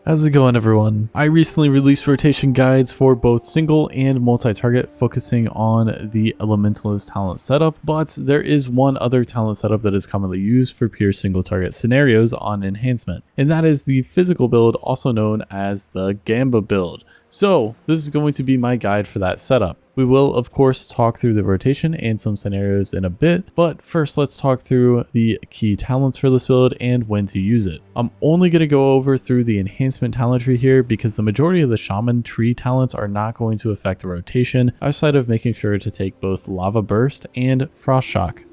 How's it going, everyone? I recently released rotation guides for both single and multi-target, focusing on the Elementalist talent setup, but there is one other talent setup that is commonly used for pure single target scenarios on Enhancement, and that is the physical build, also known as the Gamba build. So this is going to be my guide for that setup. We will, of course, talk through the rotation and some scenarios in a bit, but first let's talk through the key talents for this build and when to use it. I'm only going to go over through the enhancement talent tree here because the majority of the shaman tree talents are not going to affect the rotation outside of making sure to take both lava burst and frost shock.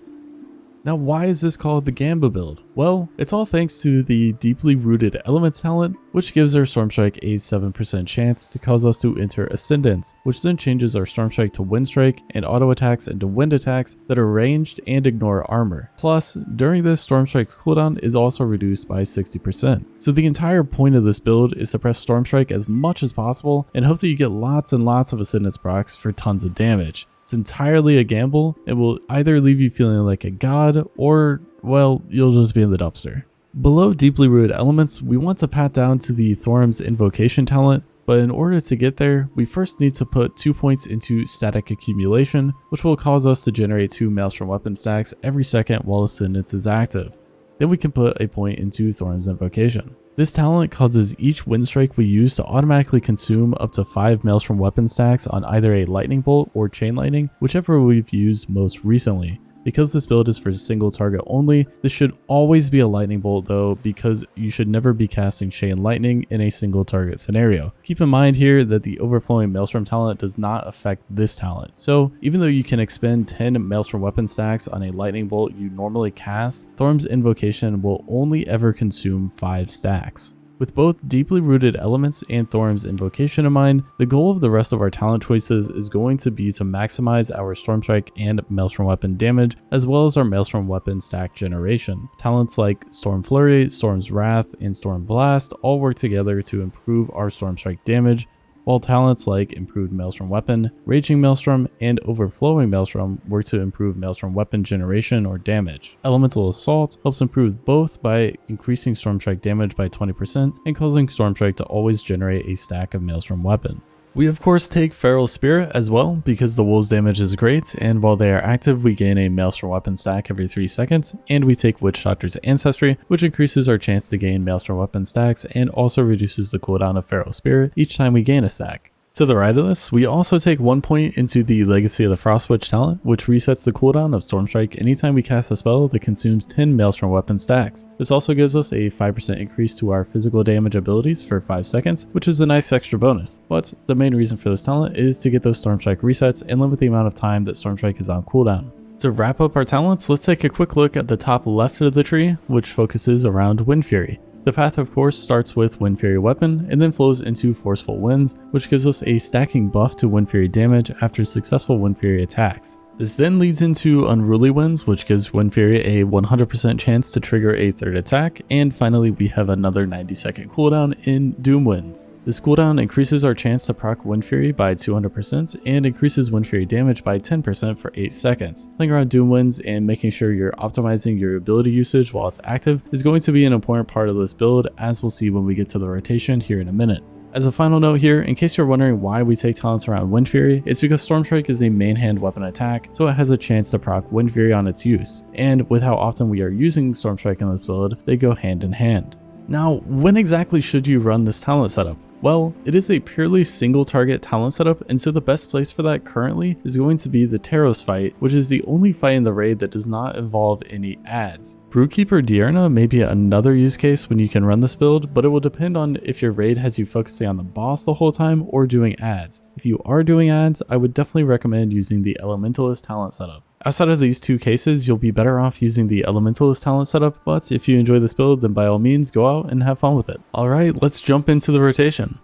Now, why is this called the Gamba build? Well, it's all thanks to the deeply rooted elements talent, which gives our Storm Strike a 7% chance to cause us to enter Ascendance, which then changes our Storm Strike to Wind Strike and auto attacks into wind attacks that are ranged and ignore armor. Plus, during this, Storm Strike's cooldown is also reduced by 60%. So the entire point of this build is to press Storm Strike as much as possible and hope that you get lots and lots of Ascendance procs for tons of damage. It's entirely a gamble. It will either leave you feeling like a god or, well, you'll just be in the dumpster. Below deeply rooted elements, we want to pat down to the Thorum's invocation talent, but in order to get there, we first need to put 2 points into static accumulation, which will cause us to generate 2 Maelstrom weapon stacks every second while Ascendance is active. Then we can put a point into Thorum's invocation. This talent causes each wind strike we use to automatically consume up to 5 Maelstrom weapon stacks on either a lightning bolt or chain lightning, whichever we've used most recently. Because this build is for single target only, this should always be a lightning bolt though, because you should never be casting chain lightning in a single target scenario. Keep in mind here that the overflowing Maelstrom talent does not affect this talent. So even though you can expend 10 Maelstrom weapon stacks on a lightning bolt you normally cast, Thorum's invocation will only ever consume 5 stacks. With both deeply rooted elements and Thorum's invocation in mind, the goal of the rest of our talent choices is going to be to maximize our Storm Strike and Maelstrom weapon damage, as well as our Maelstrom weapon stack generation. Talents like Storm Flurry, Storm's Wrath, and Storm Blast all work together to improve our Storm Strike damage, while talents like Improved Maelstrom Weapon, Raging Maelstrom, and Overflowing Maelstrom work to improve Maelstrom weapon generation or damage. Elemental Assault helps improve both by increasing Storm Strike damage by 20% and causing Storm Strike to always generate a stack of Maelstrom weapon. We of course take Feral Spirit as well because the wolves damage is great, and while they are active we gain a Maelstrom weapon stack every 3 seconds, and we take Witch Doctor's Ancestry, which increases our chance to gain Maelstrom weapon stacks and also reduces the cooldown of Feral Spirit each time we gain a stack. To the right of this, we also take 1 point into the Legacy of the Frost Witch talent, which resets the cooldown of Storm Strike anytime we cast a spell that consumes 10 Maelstrom weapon stacks. This also gives us a 5% increase to our physical damage abilities for 5 seconds, which is a nice extra bonus. But the main reason for this talent is to get those Storm Strike resets and limit the amount of time that Storm Strike is on cooldown. To wrap up our talents, let's take a quick look at the top left of the tree, which focuses around Wind Fury. The path of course starts with Wind Fury weapon and then flows into Forceful Winds, which gives us a stacking buff to Wind Fury damage after successful Wind Fury attacks. This then leads into Unruly Winds, which gives Wind Fury a 100% chance to trigger a third attack, and finally we have another 90-second cooldown in Doom Winds. This cooldown increases our chance to proc Wind Fury by 200% and increases Wind Fury damage by 10% for 8 seconds. Playing around Doom Winds and making sure you're optimizing your ability usage while it's active is going to be an important part of this build, as we'll see when we get to the rotation here in a minute. As a final note here, in case you're wondering why we take talents around Wind Fury, it's because Storm Strike is a main hand weapon attack, so it has a chance to proc Wind Fury on its use, and with how often we are using Storm Strike in this build, they go hand in hand. Now, when exactly should you run this talent setup? Well, it is a purely single target talent setup, and so the best place for that currently is going to be the Taros fight, which is the only fight in the raid that does not involve any adds. Brewkeeper Diurna may be another use case when you can run this build, but it will depend on if your raid has you focusing on the boss the whole time or doing adds. If you are doing adds, I would definitely recommend using the Elementalist talent setup. Outside of these 2 cases, you'll be better off using the Elementalist talent setup, but if you enjoy this build, then by all means go out and have fun with it. Alright, let's jump into the rotation.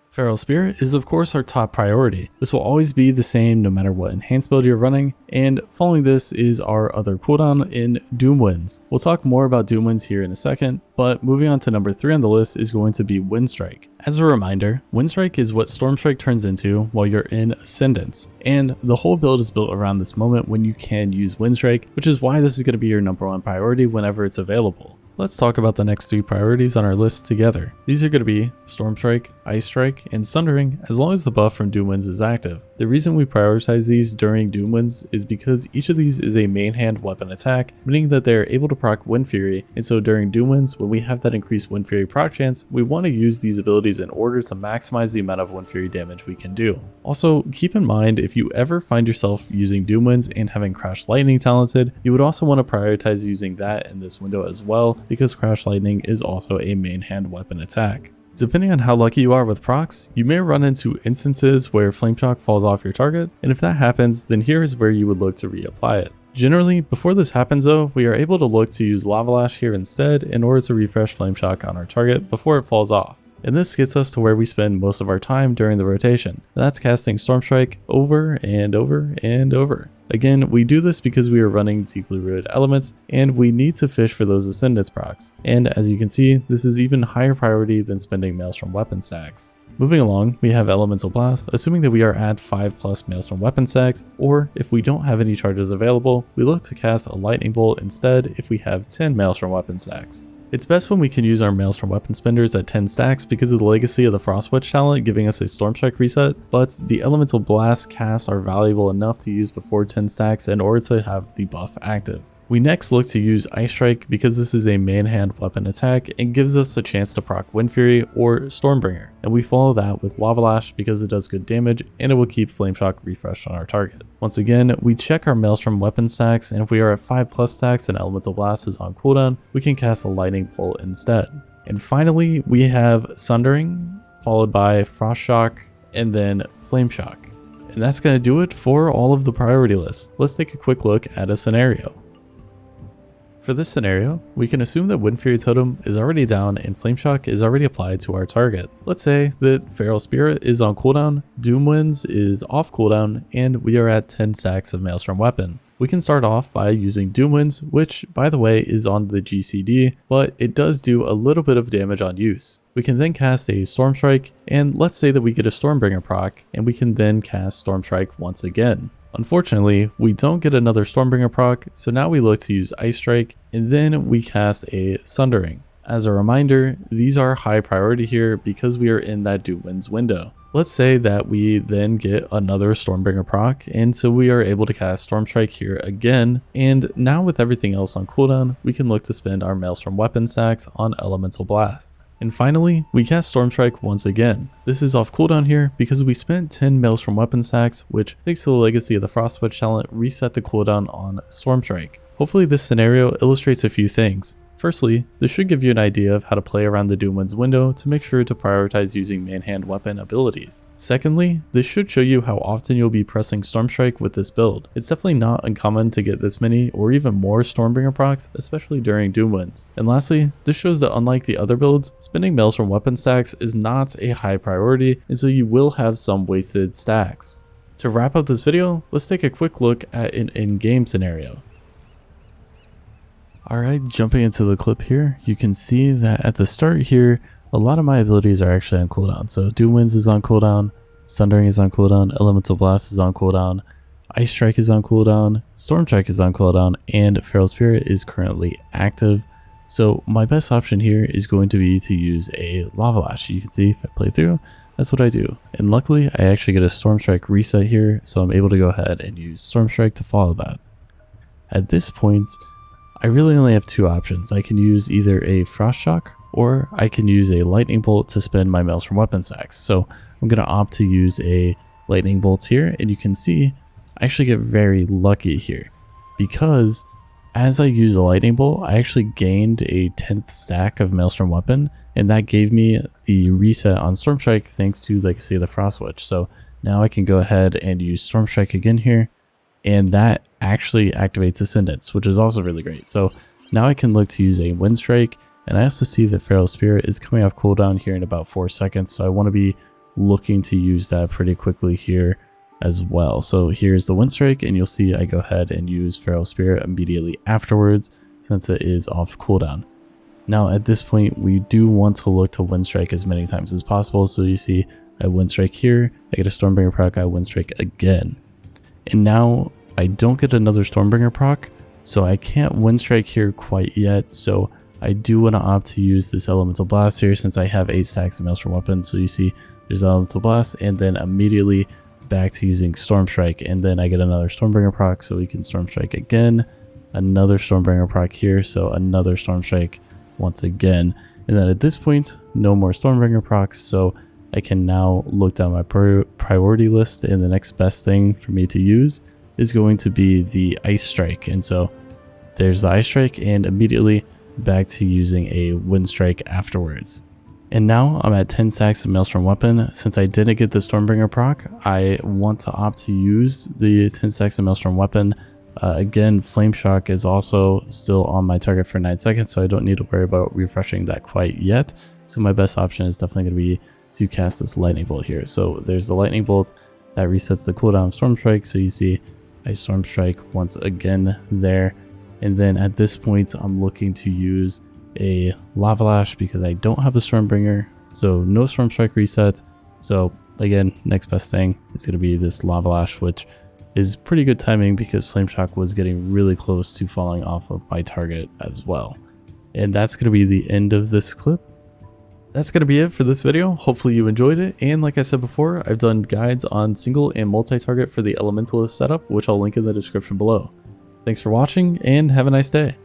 Feral Spirit is of course our top priority. This will always be the same no matter what enhanced build you're running, and following this is our other cooldown in Doom Winds. We'll talk more about Doom Winds here in a second, but moving on to number 3 on the list is going to be Wind Strike. As a reminder, Wind Strike is what Storm Strike turns into while you're in Ascendance, and the whole build is built around this moment when you can use Wind Strike, which is why this is going to be your number 1 priority whenever it's available. Let's talk about the next 3 priorities on our list together. These are going to be Storm Strike, Ice Strike, and Sundering as long as the buff from Doom Winds is active. The reason we prioritize these during Doom Winds is because each of these is a main hand weapon attack, meaning that they are able to proc Wind Fury, and so during Doom Winds, when we have that increased Wind Fury proc chance, we want to use these abilities in order to maximize the amount of Wind Fury damage we can do. Also, keep in mind if you ever find yourself using Doom Winds and having Crash Lightning talented, you would also want to prioritize using that in this window as well, because Crash Lightning is also a main hand weapon attack. Depending on how lucky you are with procs, you may run into instances where Flame Shock falls off your target, and if that happens, then here is where you would look to reapply it. Generally, before this happens though, we are able to look to use Lava Lash here instead in order to refresh Flame Shock on our target before it falls off. And this gets us to where we spend most of our time during the rotation, and that's casting Storm Strike over and over and over. Again, we do this because we are running deeply rooted elements, and we need to fish for those Ascendance procs. And as you can see, this is even higher priority than spending Maelstrom weapon stacks. Moving along, we have Elemental Blast, assuming that we are at 5+ Maelstrom weapon stacks, or if we don't have any charges available, we look to cast a Lightning Bolt instead if we have 10 Maelstrom weapon stacks. It's best when we can use our Maelstrom weapon spenders at 10 stacks because of the legacy of the Frostwitch talent giving us a Storm Strike reset, but the Elemental Blast casts are valuable enough to use before 10 stacks in order to have the buff active. We next look to use Ice Strike because this is a main hand weapon attack and gives us a chance to proc Wind Fury or Stormbringer, and we follow that with Lava Lash because it does good damage and it will keep Flame Shock refreshed on our target. Once again, we check our Maelstrom weapon stacks, and if we are at 5+ stacks and Elemental Blast is on cooldown, we can cast a Lightning Bolt instead. And finally, we have Sundering, followed by Frost Shock, and then Flame Shock. And that's going to do it for all of the priority lists. Let's take a quick look at a scenario. For this scenario, we can assume that Wind Fury Totem is already down and Flame Shock is already applied to our target. Let's say that Feral Spirit is on cooldown, Doom Winds is off cooldown, and we are at 10 stacks of Maelstrom weapon. We can start off by using Doom Winds, which by the way is on the GCD, but it does do a little bit of damage on use. We can then cast a Storm Strike, and let's say that we get a Stormbringer proc, and we can then cast Storm Strike once again. Unfortunately, we don't get another Stormbringer proc, so now we look to use Ice Strike, and then we cast a Sundering. As a reminder, these are high priority here because we are in that Doom Winds window. Let's say that we then get another Stormbringer proc, and so we are able to cast Storm Strike here again, and now with everything else on cooldown, we can look to spend our Maelstrom weapon stacks on Elemental Blast. And finally, we cast Storm Strike once again. This is off cooldown here because we spent 10 Maelstrom weapon stacks, which thanks to the legacy of the Frostwitch talent reset the cooldown on Storm Strike. Hopefully this scenario illustrates a few things. Firstly, this should give you an idea of how to play around the Doom Winds window to make sure to prioritize using main hand weapon abilities. Secondly, this should show you how often you'll be pressing Storm Strike with this build. It's definitely not uncommon to get this many or even more Stormbringer procs, especially during Doom Winds. And lastly, this shows that unlike the other builds, spending Maelstrom weapon stacks is not a high priority, and so you will have some wasted stacks. To wrap up this video, let's take a quick look at an in-game scenario. Alright, jumping into the clip here, you can see that at the start here, a lot of my abilities are actually on cooldown. So Doom Winds is on cooldown, Sundering is on cooldown, Elemental Blast is on cooldown, Ice Strike is on cooldown, Storm Strike is on cooldown, and Feral Spirit is currently active. So my best option here is going to be to use a Lava Lash. You can see if I play through, that's what I do. And luckily, I actually get a Storm Strike reset here, so I'm able to go ahead and use Storm Strike to follow that. At this point, I really only have two options. I can use either a Frost Shock or I can use a Lightning Bolt to spend my Maelstrom weapon stacks. So I'm going to opt to use a Lightning Bolt here, and you can see I actually get very lucky here because as I use a Lightning Bolt, I actually gained a 10th stack of Maelstrom weapon, and that gave me the reset on Storm Strike thanks to Legacy of the Frostwitch. So now I can go ahead and use Storm Strike again here, and that actually activates Ascendance, which is also really great. So now I can look to use a Wind Strike, and I also see that Feral Spirit is coming off cooldown here in about 4 seconds, so I want to be looking to use that pretty quickly here as well. So here's the Wind Strike, and you'll see I go ahead and use Feral Spirit immediately afterwards since it is off cooldown. Now at this point, we do want to look to Wind Strike as many times as possible, so you see I Wind Strike here, I get a Stormbringer proc, I Wind Strike again. And now I don't get another Stormbringer proc, so I can't Wind Strike here quite yet, so I do want to opt to use this Elemental Blast here since I have 8 stacks of Maelstrom weapons. So you see there's Elemental Blast, and then immediately back to using Storm Strike, and then I get another Stormbringer proc, so we can Storm Strike again, another Stormbringer proc here, so another Storm Strike once again. And then at this point, no more Stormbringer procs, so I can now look down my priority list, and the next best thing for me to use is going to be the Ice Strike. And so there's the Ice Strike, and immediately back to using a Wind Strike afterwards. And now I'm at 10 stacks of Maelstrom weapon. Since I didn't get the Stormbringer proc, I want to opt to use the 10 stacks of Maelstrom weapon. Again, Flame Shock is also still on my target for 9 seconds, so I don't need to worry about refreshing that quite yet. So my best option is definitely going to be to cast this Lightning Bolt here. So there's the Lightning Bolt that resets the cooldown of Storm Strike. So you see I Storm Strike once again there. And then at this point, I'm looking to use a Lava Lash because I don't have a Stormbringer. So no Storm Strike reset. So again, next best thing is going to be this Lava Lash, which is pretty good timing because Flame Shock was getting really close to falling off of my target as well. And that's going to be the end of this clip. That's going to be it for this video. Hopefully you enjoyed it. And like I said before, I've done guides on single and multi-target for the Elementalist setup, which I'll link in the description below. Thanks for watching and have a nice day.